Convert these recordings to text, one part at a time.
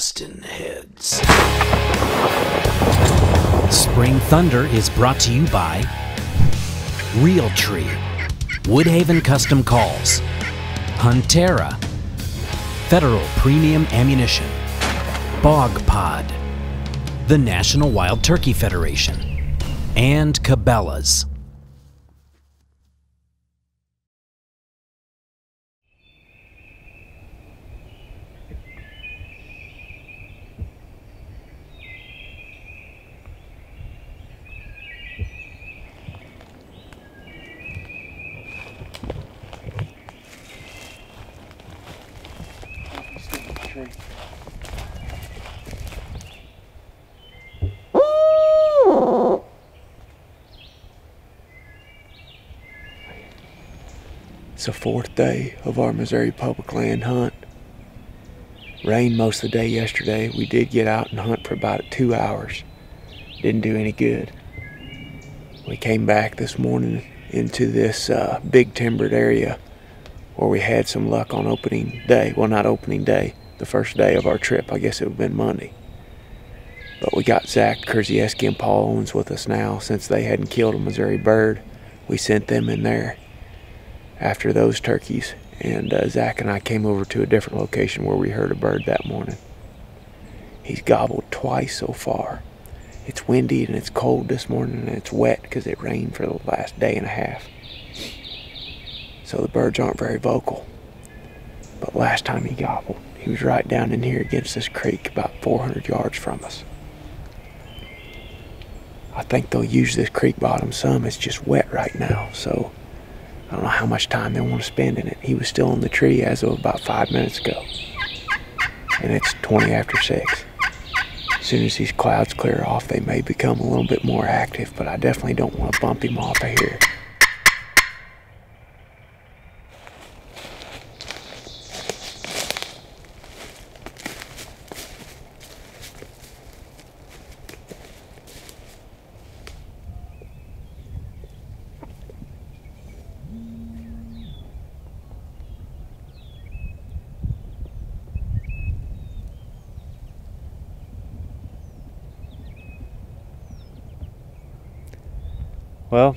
bustin' heads. Spring Thunder is brought to you by Realtree, Woodhaven Custom Calls, Huntera, Federal Premium Ammunition, Bog Pod, the National Wild Turkey Federation, and Cabela's. It's the fourth day of our Missouri public land hunt. Rained most of the day yesterday. We did get out and hunt for about 2 hours. Didn't do any good. We came back this morning into this big timbered area where we had some luck on opening day. Well, not opening day, the first day of our trip. I guess it would have been Monday. But we got Zach Kurzieski and Paul Owens with us now. Since they hadn't killed a Missouri bird, we sent them in there after those turkeys, and Zach and I came over to a different location where we heard a bird that morning. He's gobbled twice so far. It's windy and it's cold this morning, and it's wet because it rained for the last day and a half. So the birds aren't very vocal. But last time he gobbled, he was right down in here against this creek about 400 yards from us. I think they'll use this creek bottom some. It's just wet right now, so I don't know how much time they want to spend in it. He was still in the tree as of about 5 minutes ago. And it's 20 after 6. As soon as these clouds clear off, they may become a little bit more active, but I definitely don't want to bump him off of here. Well,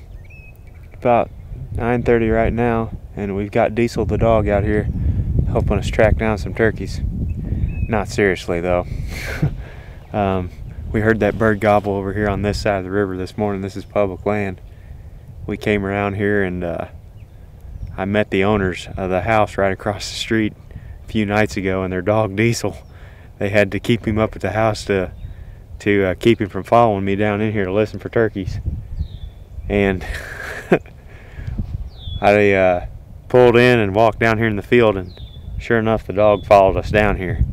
about 9:30 right now, and we've got Diesel the dog out here helping us track down some turkeys. Not seriously though. We heard that bird gobble over here on this side of the river this morning. This is public land. We came around here and I met the owners of the house right across the street a few nights ago, and their dog Diesel, they had to keep him up at the house to keep him from following me down in here to listen for turkeys. And I pulled in and walked down here in the field, and sure enough the dog followed us down here.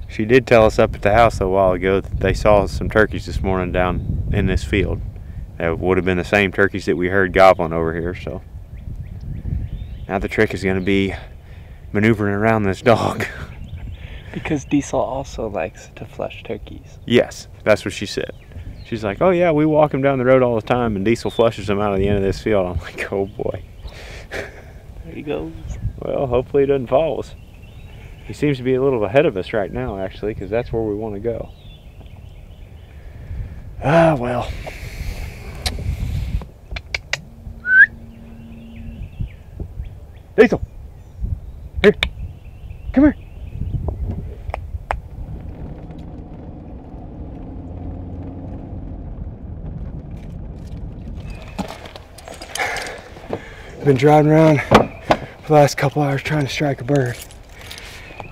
She did tell us up at the house a while ago that they saw some turkeys this morning down in this field. That would have been the same turkeys that we heard gobbling over here. So now the trick is going to be maneuvering around this dog. Because Diesel also likes to flush turkeys. Yes, that's what she said. She's like, oh yeah, we walk him down the road all the time, and Diesel flushes him out of the end of this field. I'm like, oh boy. There he goes. Well, hopefully he doesn't follow us. He seems to be a little ahead of us right now, actually, because that's where we want to go. Ah, well. Diesel! Here! Come here! I've been driving around for the last couple hours trying to strike a bird,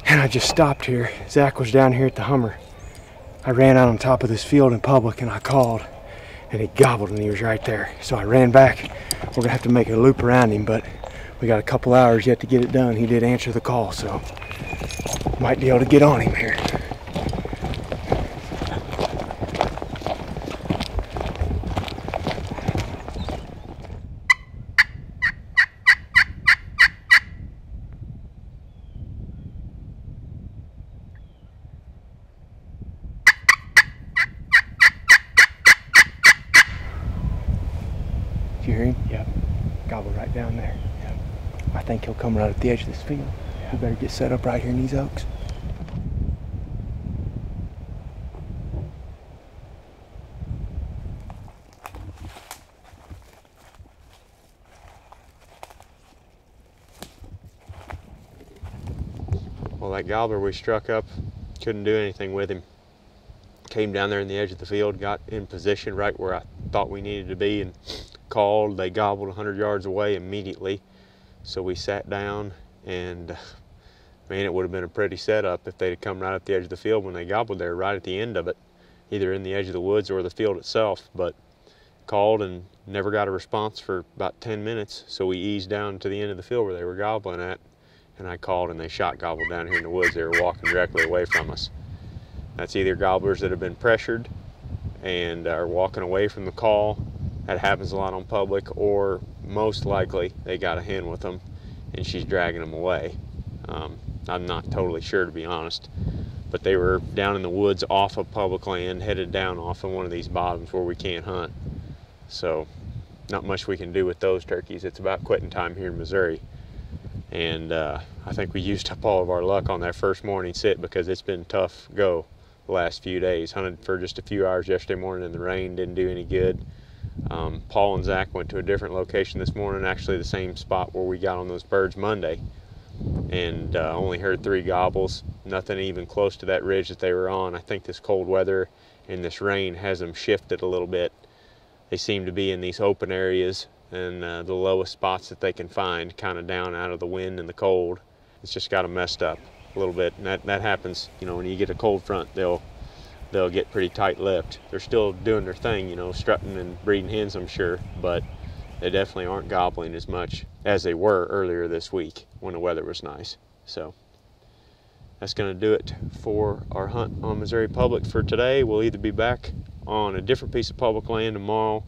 and I just stopped here. Zach was down here at the Hummer. I ran out on top of this field in public and I called, and he gobbled and he was right there. So I ran back. We're gonna have to make a loop around him, but we got a couple hours yet to get it done. He did answer the call, so might be able to get on him here. Did you hear him? Yep. Gobble right down there. Yep. I think he'll come right at the edge of this field. Yeah. We better get set up right here in these oaks. Well, that gobbler we struck up, couldn't do anything with him. Came down there in the edge of the field, got in position right where I thought we needed to be, and called. They gobbled 100 yards away immediately. So we sat down, and man, it would have been a pretty setup if they'd come right up the edge of the field when they gobbled there, right at the end of it, either in the edge of the woods or the field itself. But called and never got a response for about 10 minutes. So we eased down to the end of the field where they were gobbling at, and I called, and they shot gobbled down here in the woods. They were walking directly away from us. That's either gobblers that have been pressured and are walking away from the call. That happens a lot on public, or most likely they got a hen with them and she's dragging them away. I'm not totally sure, to be honest, but they were down in the woods off of public land, headed down off of one of these bottoms where we can't hunt. So not much we can do with those turkeys. It's about quitting time here in Missouri. And I think we used up all of our luck on that first morning sit, because it's been tough go the last few days. Hunted for just a few hours yesterday morning in the rain, didn't do any good. Paul and Zach went to a different location this morning, actually the same spot where we got on those birds Monday, and only heard 3 gobbles, nothing even close to that ridge that they were on. I think this cold weather and this rain has them shifted a little bit. They seem to be in these open areas and the lowest spots that they can find, kind of down out of the wind and the cold. It's just got them messed up a little bit, and that happens, you know, when you get a cold front, they'll get pretty tight-lipped. They're still doing their thing, you know, strutting and breeding hens, I'm sure, but they definitely aren't gobbling as much as they were earlier this week when the weather was nice. So that's going to do it for our hunt on Missouri Public for today. We'll either be back on a different piece of public land tomorrow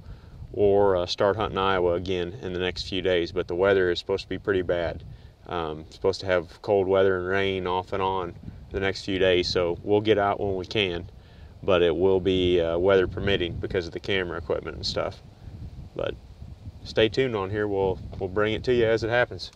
or start hunting Iowa again in the next few days, but the weather is supposed to be pretty bad. Supposed to have cold weather and rain off and on the next few days, so we'll get out when we can, but it will be weather permitting because of the camera equipment and stuff. But stay tuned on here. We'll bring it to you as it happens.